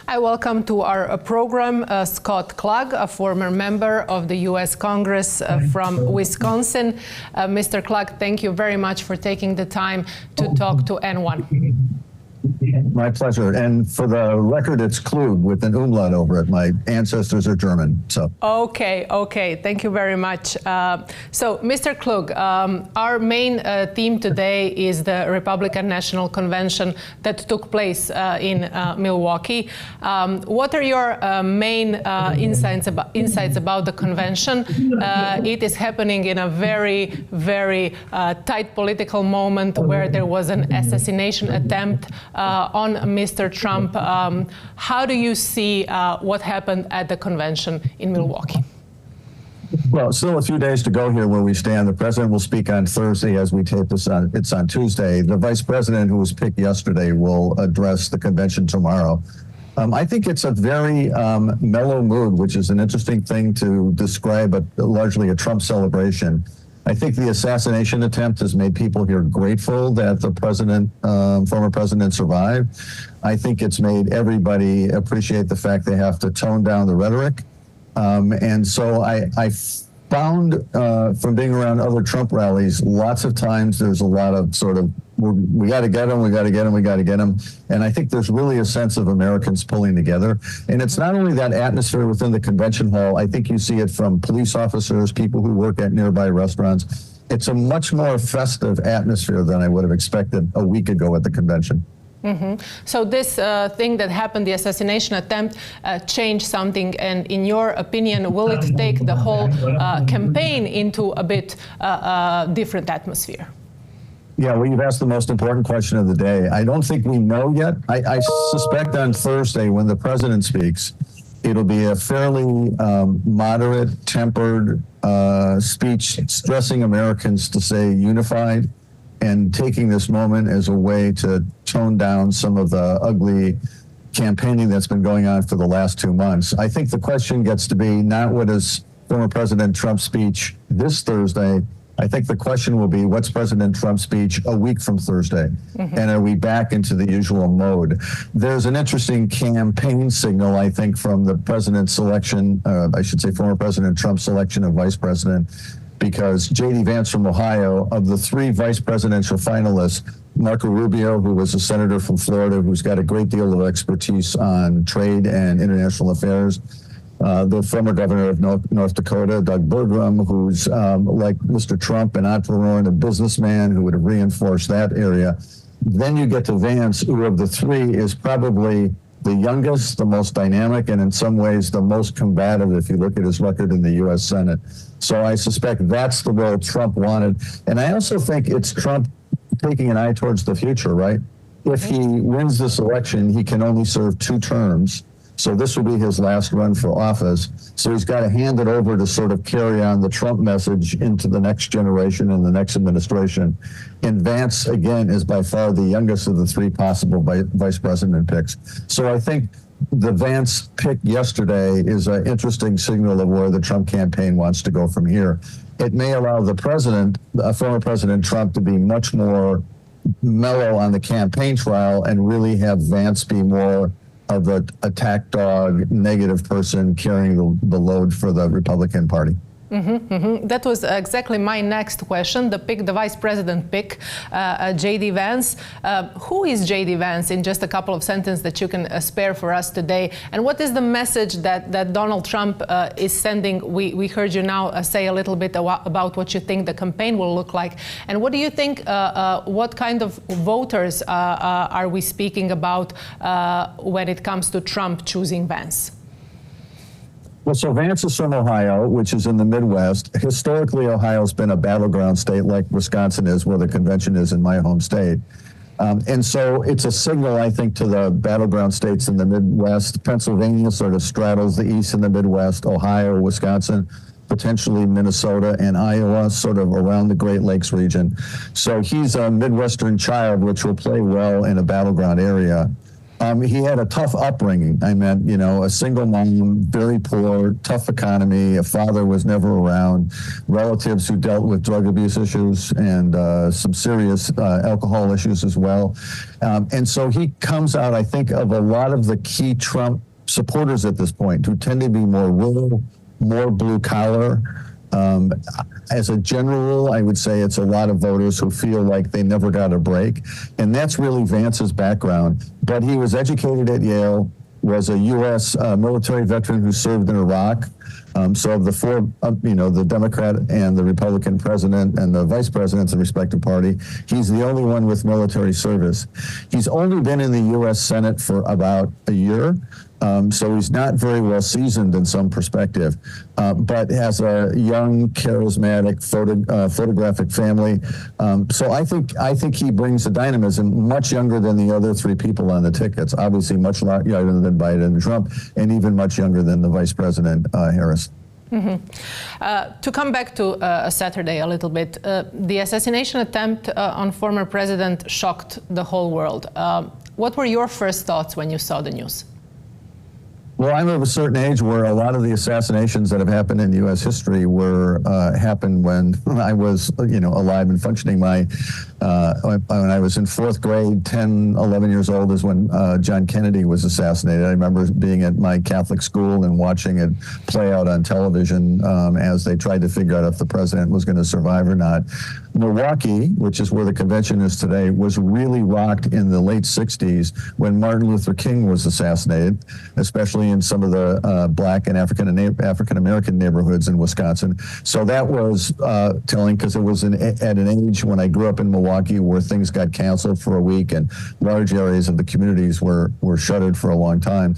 I welcome to our program Scott Klug, a former member of the U.S. Congress from Wisconsin. Mr. Klug, thank you very much for taking the time to talk to N1. My pleasure. And for the record, it's Klug with an umlaut over it. My ancestors are German. So. Okay. Thank you very much. So, Mr. Klug, our main theme today is the Republican National Convention that took place in Milwaukee. What are your main insights about the convention? It is happening in a very, very tight political moment where there was an assassination attempt on Mr. Trump. How do you see what happened at the convention in Milwaukee? Well, still a few days to go here where we stand. The president will speak on Thursday as we tape this on. It's on Tuesday. The vice president, who was picked yesterday, will address the convention tomorrow. I think it's a very mellow mood, which is an interesting thing to describe, but largely a Trump celebration. I think the assassination attempt has made people here grateful that the president, former president, survived. I think it's made everybody appreciate the fact they have to tone down the rhetoric. And so I found from being around other Trump rallies, lots of times there's a lot of sort of, we got to get him, we got to get him, we got to get him. And I think there's really a sense of Americans pulling together. And it's not only that atmosphere within the convention hall. I think you see it from police officers, people who work at nearby restaurants. It's a much more festive atmosphere than I would have expected a week ago at the convention. Mm-hmm. So this thing that happened, the assassination attempt, changed something, and in your opinion, will it take the whole campaign into a bit different atmosphere? Yeah, well, you've asked the most important question of the day. I don't think we know yet. I suspect on Thursday when the president speaks, it'll be a fairly moderate, tempered speech stressing Americans to stay unified and taking this moment as a way to tone down some of the ugly campaigning that's been going on for the last 2 months. I think the question gets to be not what is former President Trump's speech this Thursday. I think the question will be, what's President Trump's speech a week from Thursday? Mm-hmm. And are we back into the usual mode? There's an interesting campaign signal, I think, from the president's selection, I should say former President Trump's selection of vice president, because JD Vance from Ohio, of the 3 vice presidential finalists, Marco Rubio, who was a senator from Florida, who's got a great deal of expertise on trade and international affairs, the former governor of North Dakota, Doug Burgum, who's like Mr. Trump, an entrepreneur and a businessman who would have reinforced that area. Then you get to Vance, who of the 3 is probably the youngest, the most dynamic, and in some ways the most combative if you look at his record in the U.S. Senate. So I suspect that's the role Trump wanted. And I also think it's Trump taking an eye towards the future, right? If he wins this election, he can only serve 2 terms. So this will be his last run for office. So he's got to hand it over to sort of carry on the Trump message into the next generation and the next administration. And Vance, again, is by far the youngest of the 3 possible vice president picks. So I think the Vance pick yesterday is an interesting signal of where the Trump campaign wants to go from here. It may allow the president, former President Trump, to be much more mellow on the campaign trail and really have Vance be more of an attack dog, negative person carrying the load for the Republican Party. Mm-hmm, mm-hmm. That was exactly my next question, the vice president pick, JD Vance. Who is JD Vance, in just a couple of sentences that you can spare for us today? And what is the message that Donald Trump is sending? We heard you now say a little bit about what you think the campaign will look like. And what do you think, what kind of voters are we speaking about when it comes to Trump choosing Vance? Well, so Vance is from Ohio, which is in the Midwest. Historically, Ohio's been a battleground state like Wisconsin is, where the convention is in my home state. And so it's a signal, I think, to the battleground states in the Midwest. Pennsylvania sort of straddles the East and the Midwest, Ohio, Wisconsin, potentially Minnesota and Iowa, sort of around the Great Lakes region. So he's a Midwestern child, which will play well in a battleground area. He had a tough upbringing. I meant, you know, a single mom, very poor, tough economy. A father was never around. Relatives who dealt with drug abuse issues and some serious alcohol issues as well. And so he comes out, I think, of a lot of the key Trump supporters at this point who tend to be more rural, more blue collar. As a general rule, I would say it's a lot of voters who feel like they never got a break. And that's really Vance's background. But he was educated at Yale, was a U.S. Military veteran who served in Iraq. So of the four, you know, the Democrat and the Republican president and the vice presidents of the respective party, he's the only one with military service. He's only been in the U.S. Senate for about a year. So he's not very well seasoned in some perspective, but has a young, charismatic, photographic family. So I think he brings a dynamism much younger than the other three people on the tickets. Obviously, much younger than Biden and Trump, and even much younger than the Vice President Harris. Mm-hmm. To come back to Saturday a little bit, the assassination attempt on former president shocked the whole world. What were your first thoughts when you saw the news? Well, I'm of a certain age where a lot of the assassinations that have happened in U.S. history happened when I was, you know, alive and functioning. When I was in fourth grade, 10, 11 years old is when John Kennedy was assassinated. I remember being at my Catholic school and watching it play out on television as they tried to figure out if the president was going to survive or not. Milwaukee, which is where the convention is today, was really rocked in the late 60s when Martin Luther King was assassinated, especially in some of the black and African-American neighborhoods in Wisconsin. So that was telling, because it was at an age when I grew up in Milwaukee where things got canceled for a week and large areas of the communities were shuttered for a long time.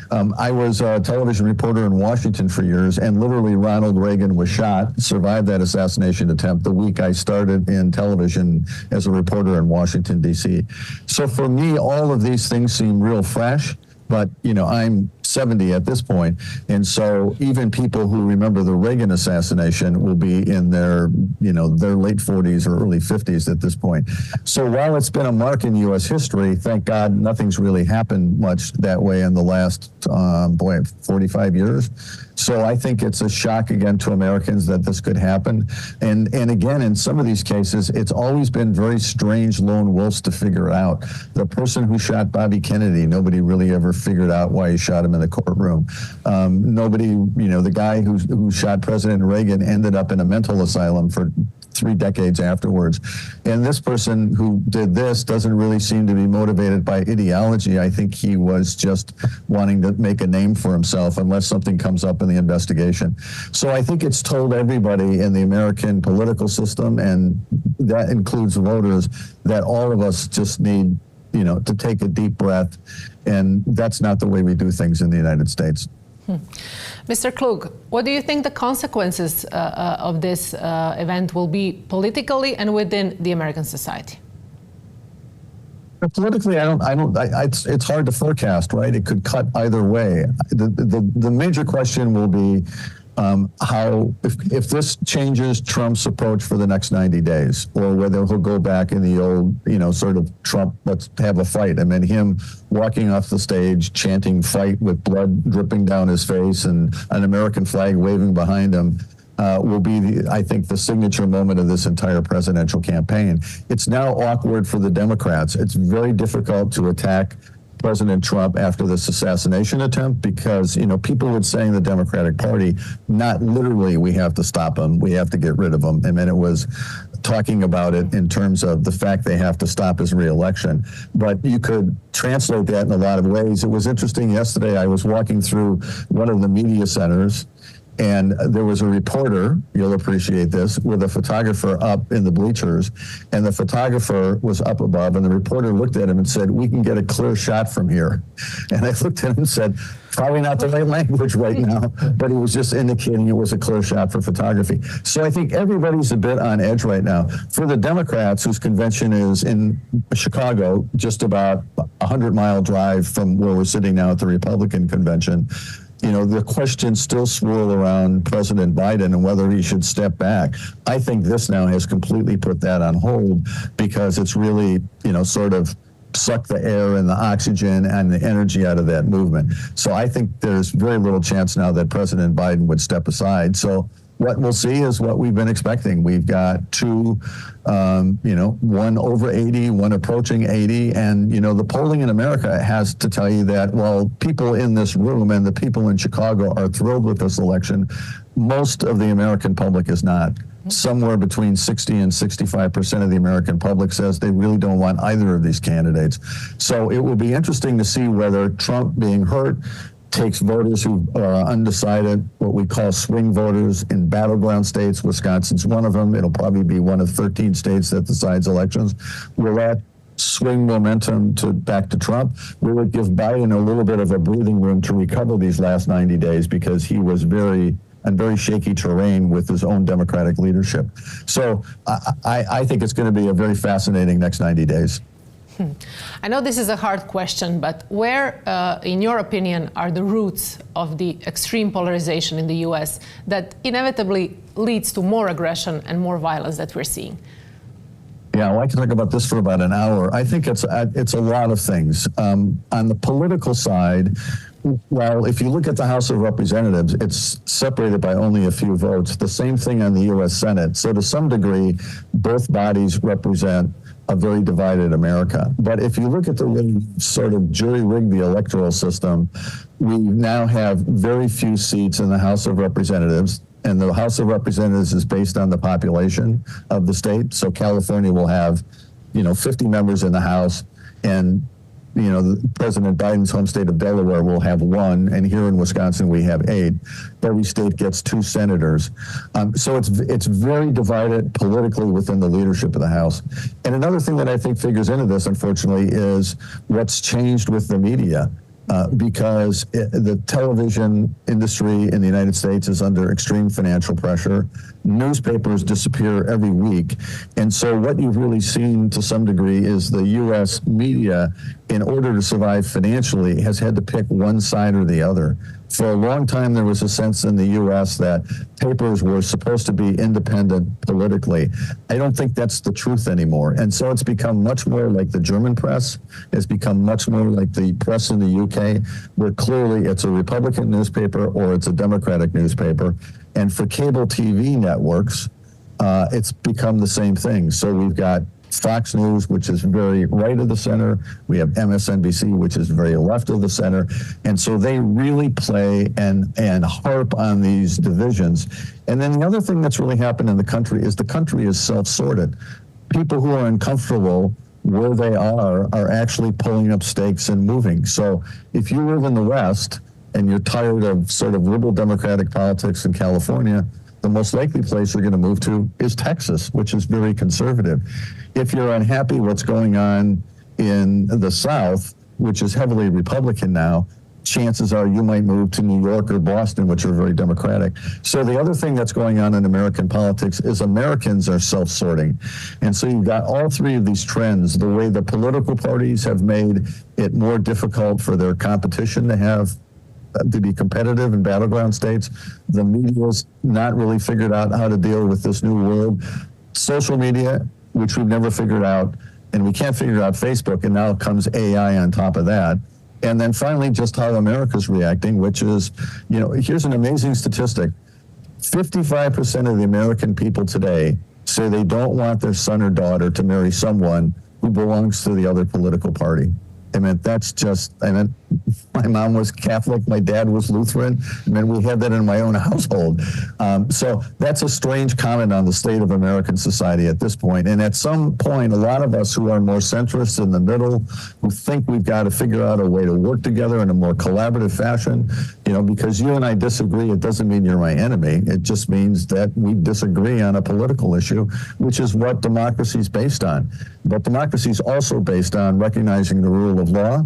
I was a television reporter in Washington for years, and literally Ronald Reagan was shot, survived that assassination attempt the week I started in television as a reporter in Washington, D.C. So for me, all of these things seem real fresh, but, you know, I'm 70 at this point, and so even people who remember the Reagan assassination will be in their, you know, their late 40s or early 50s at this point. So while it's been a mark in U.S. history, thank God nothing's really happened much that way in the last 45 years. So I think it's a shock again to Americans that this could happen. And again, in some of these cases, it's always been very strange lone wolves to figure out. The person who shot Bobby Kennedy, nobody really ever figured out why he shot him in the courtroom. Nobody, you know, the guy who shot President Reagan ended up in a mental asylum for 3 decades afterwards. And this person who did this doesn't really seem to be motivated by ideology. I think he was just wanting to make a name for himself unless something comes up in the investigation. So I think it's told everybody in the American political system, and that includes voters, that all of us just need, you know, to take a deep breath. And that's not the way we do things in the United States. Mr. Klug, what do you think the consequences of this event will be politically and within the American society? Politically, it's hard to forecast, right? It could cut either way. The major question will be if this changes Trump's approach for the next 90 days, or whether he'll go back in the old, you know, sort of Trump, let's have a fight. I mean, him walking off the stage, chanting fight with blood dripping down his face and an American flag waving behind him, will be, I think, the signature moment of this entire presidential campaign. It's now awkward for the Democrats. It's very difficult to attack President Trump after this assassination attempt because, you know, people would say in the Democratic Party, not literally we have to stop him, we have to get rid of him. I mean, it was talking about it in terms of the fact they have to stop his reelection. But you could translate that in a lot of ways. It was interesting yesterday, I was walking through one of the media centers, and there was a reporter, you'll appreciate this, with a photographer up in the bleachers, and the photographer was up above, and the reporter looked at him and said, "We can get a clear shot from here." And I looked at him and said, probably not the right language right now, but he was just indicating it was a clear shot for photography. So I think everybody's a bit on edge right now. For the Democrats, whose convention is in Chicago, just about a 100-mile drive from where we're sitting now at the Republican convention, you know, the questions still swirl around President Biden and whether he should step back. I think this now has completely put that on hold because it's really, you know, sort of suck the air and the oxygen and the energy out of that movement. So I think there's very little chance now that President Biden would step aside. So what we'll see is what we've been expecting. We've got two, one over 80, one approaching 80. And, the polling in America has to tell you that while people in this room and the people in Chicago are thrilled with this election, most of the American public is not. Somewhere between 60 and 65% of the American public says they really don't want either of these candidates. So it will be interesting to see whether Trump being hurt takes voters who are undecided, what we call swing voters in battleground states. Wisconsin's one of them. It'll probably be one of 13 states that decides elections. Will that swing momentum back to Trump? Will it give Biden a little bit of a breathing room to recover these last 90 days because he was very shaky terrain with his own Democratic leadership? So I think it's going to be a very fascinating next 90 days. I know this is a hard question, but where, in your opinion, are the roots of the extreme polarization in the U.S. that inevitably leads to more aggression and more violence that we're seeing? Yeah, well, I can talk about this for about an hour. I think it's a lot of things. On the political side, well, if you look at the House of Representatives, it's separated by only a few votes. The same thing on the U.S. Senate. So to some degree, both bodies represent a very divided America. But if you look at the way we sort of jury-rigged the electoral system, we now have very few seats in the House of Representatives. And the House of Representatives is based on the population of the state. So California will have, 50 members in the House, and President Biden's home state of Delaware will have 1, and here in Wisconsin we have 8. Every state gets 2 senators. So it's very divided politically within the leadership of the House. And another thing that I think figures into this, unfortunately, is what's changed with the media. Because the television industry in the United States is under extreme financial pressure. Newspapers disappear every week. And so what you've really seen to some degree is the U.S. media, in order to survive financially, has had to pick one side or the other. For a long time, there was a sense in the U.S. that papers were supposed to be independent politically. I don't think that's the truth anymore. And so it's become much more like the German press. It's become much more like the press in the U.K., where clearly it's a Republican newspaper or it's a Democratic newspaper. And for cable TV networks, it's become the same thing. So we've got Fox News, which is very right of the center. We have MSNBC, which is very left of the center. And so they really play and harp on these divisions. And then the other thing that's really happened in the country is self-sorted. People who are uncomfortable where they are actually pulling up stakes and moving. So if you live in the West and you're tired of sort of liberal Democratic politics in California, the most likely place you're going to move to is Texas, which is very conservative. If you're unhappy what's going on in the South, which is heavily Republican now, chances are you might move to New York or Boston, which are very Democratic. So the other thing that's going on in American politics is Americans are self-sorting. And so you've got all three of these trends, the way the political parties have made it more difficult for their competition to be competitive in battleground states. The media's not really figured out how to deal with this new world. Social media, which we've never figured out, and we can't figure out Facebook, and now comes AI on top of that. And then finally, just how America's reacting, which is, here's an amazing statistic. 55% of the American people today say they don't want their son or daughter to marry someone who belongs to the other political party. My mom was Catholic, my dad was Lutheran. We had that in my own household. So that's a strange comment on the state of American society at this point. And at some point, a lot of us who are more centrist in the middle, who think we've got to figure out a way to work together in a more collaborative fashion, because you and I disagree, it doesn't mean you're my enemy. It just means that we disagree on a political issue, which is what democracy is based on. But democracy is also based on recognizing the rule of law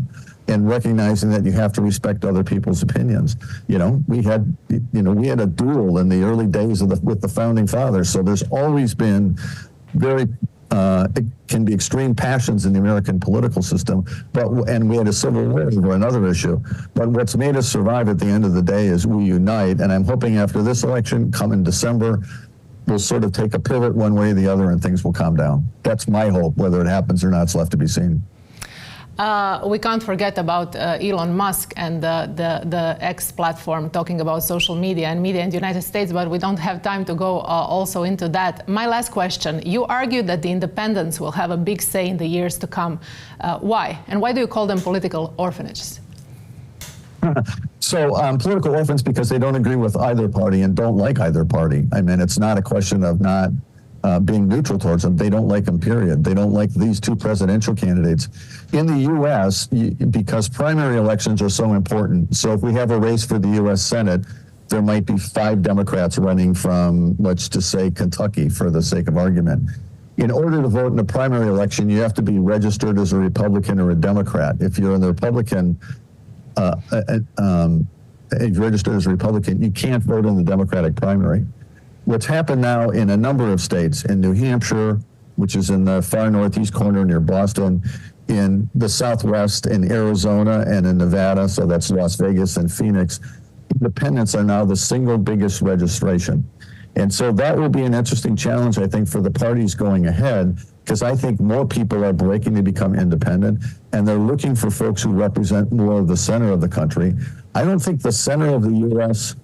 and recognizing that you have to respect other people's opinions. We had a duel in the early days with the founding fathers. So there's always been it can be extreme passions in the American political system, and we had a civil war over another issue. But what's made us survive at the end of the day is we unite, and I'm hoping after this election, come in December, we'll sort of take a pivot one way or the other and things will calm down. That's my hope. Whether it happens or not is left to be seen. We can't forget about Elon Musk and the X platform, talking about social media and media in the United States, but we don't have time to go also into that. My last question, you argue that the independents will have a big say in the years to come. Why? And why do you call them political orphanages? So political orphans because they don't agree with either party and don't like either party. I mean, it's not a question of not being neutral towards them. They don't like them, period. They don't like these two presidential candidates. In the U.S., because primary elections are so important, so if we have a race for the U.S. Senate, there might be 5 Democrats running from, let's just say, Kentucky, for the sake of argument. In order to vote in a primary election, you have to be registered as a Republican or a Democrat. If you're in the Republican, if you're registered as a Republican, you can't vote in the Democratic primary. What's happened now in a number of states, in New Hampshire, which is in the far northeast corner near Boston, in the Southwest, in Arizona, and in Nevada, so that's Las Vegas and Phoenix, independents are now the single biggest registration. And so that will be an interesting challenge, I think, for the parties going ahead, because I think more people are breaking to become independent, and they're looking for folks who represent more of the center of the country. I don't think the center of the U.S.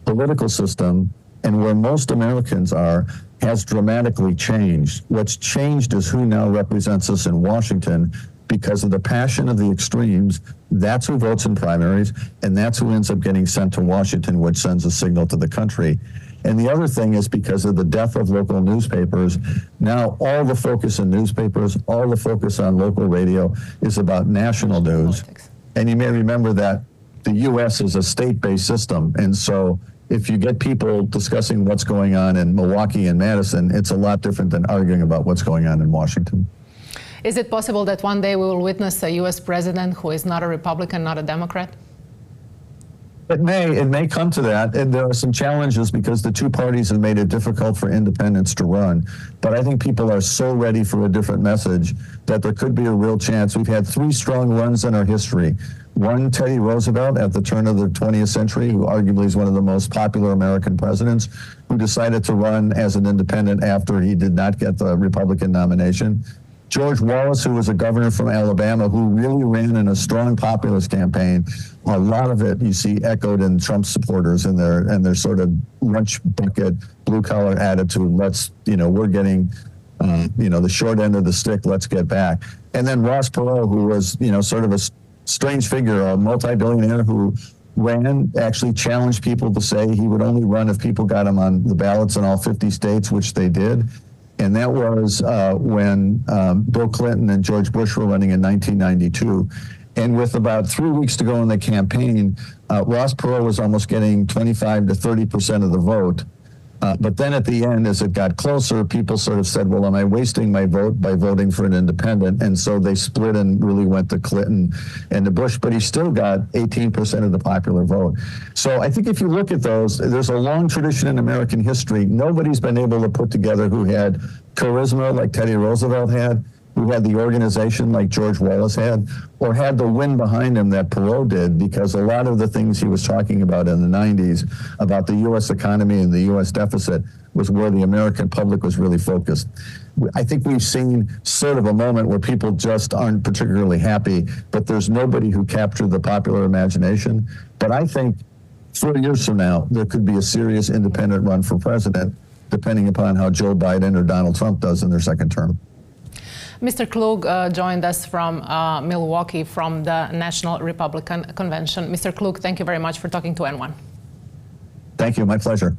political system and where most Americans are has dramatically changed. What's changed is who now represents us in Washington because of the passion of the extremes. That's who votes in primaries, and that's who ends up getting sent to Washington, which sends a signal to the country. And the other thing is because of the death of local newspapers, now all the focus in newspapers, all the focus on local radio is about national news. Politics. And you may remember that the U.S. is a state-based system, and so if you get people discussing what's going on in Milwaukee and Madison, it's a lot different than arguing about what's going on in Washington. Is it possible that one day we will witness a U.S. president who is not a Republican, not a Democrat? It may come to that, and there are some challenges because the two parties have made it difficult for independents to run. But I think people are so ready for a different message that there could be a real chance. We've had 3 strong runs in our history. One, Teddy Roosevelt at the turn of the 20th century, who arguably is one of the most popular American presidents, who decided to run as an independent after he did not get the Republican nomination. George Wallace, who was a governor from Alabama, who really ran in a strong populist campaign. A lot of it you see echoed in Trump supporters and their sort of lunch bucket, blue collar attitude. Let's, we're getting, the short end of the stick. Let's get back. And then Ross Perot, who was, sort of a strange figure, a multi-billionaire who ran, actually challenged people to say he would only run if people got him on the ballots in all 50 states, which they did. And that was when Bill Clinton and George Bush were running in 1992. And with about 3 weeks to go in the campaign, Ross Perot was almost getting 25 to 30% of the vote. But then at the end, as it got closer, people sort of said, well, am I wasting my vote by voting for an independent? And so they split and really went to Clinton and to Bush, but he still got 18% of the popular vote. So I think if you look at those, there's a long tradition in American history. Nobody's been able to put together who had charisma like Teddy Roosevelt had, who had the organization like George Wallace had, or had the wind behind him that Perot did, because a lot of the things he was talking about in the 90s about the U.S. economy and the U.S. deficit was where the American public was really focused. I think we've seen sort of a moment where people just aren't particularly happy, but there's nobody who captured the popular imagination. But I think 4 years from now, there could be a serious independent run for president, depending upon how Joe Biden or Donald Trump does in their second term. Mr. Klug joined us from Milwaukee from the National Republican Convention. Mr. Klug, thank you very much for talking to N1. Thank you. My pleasure.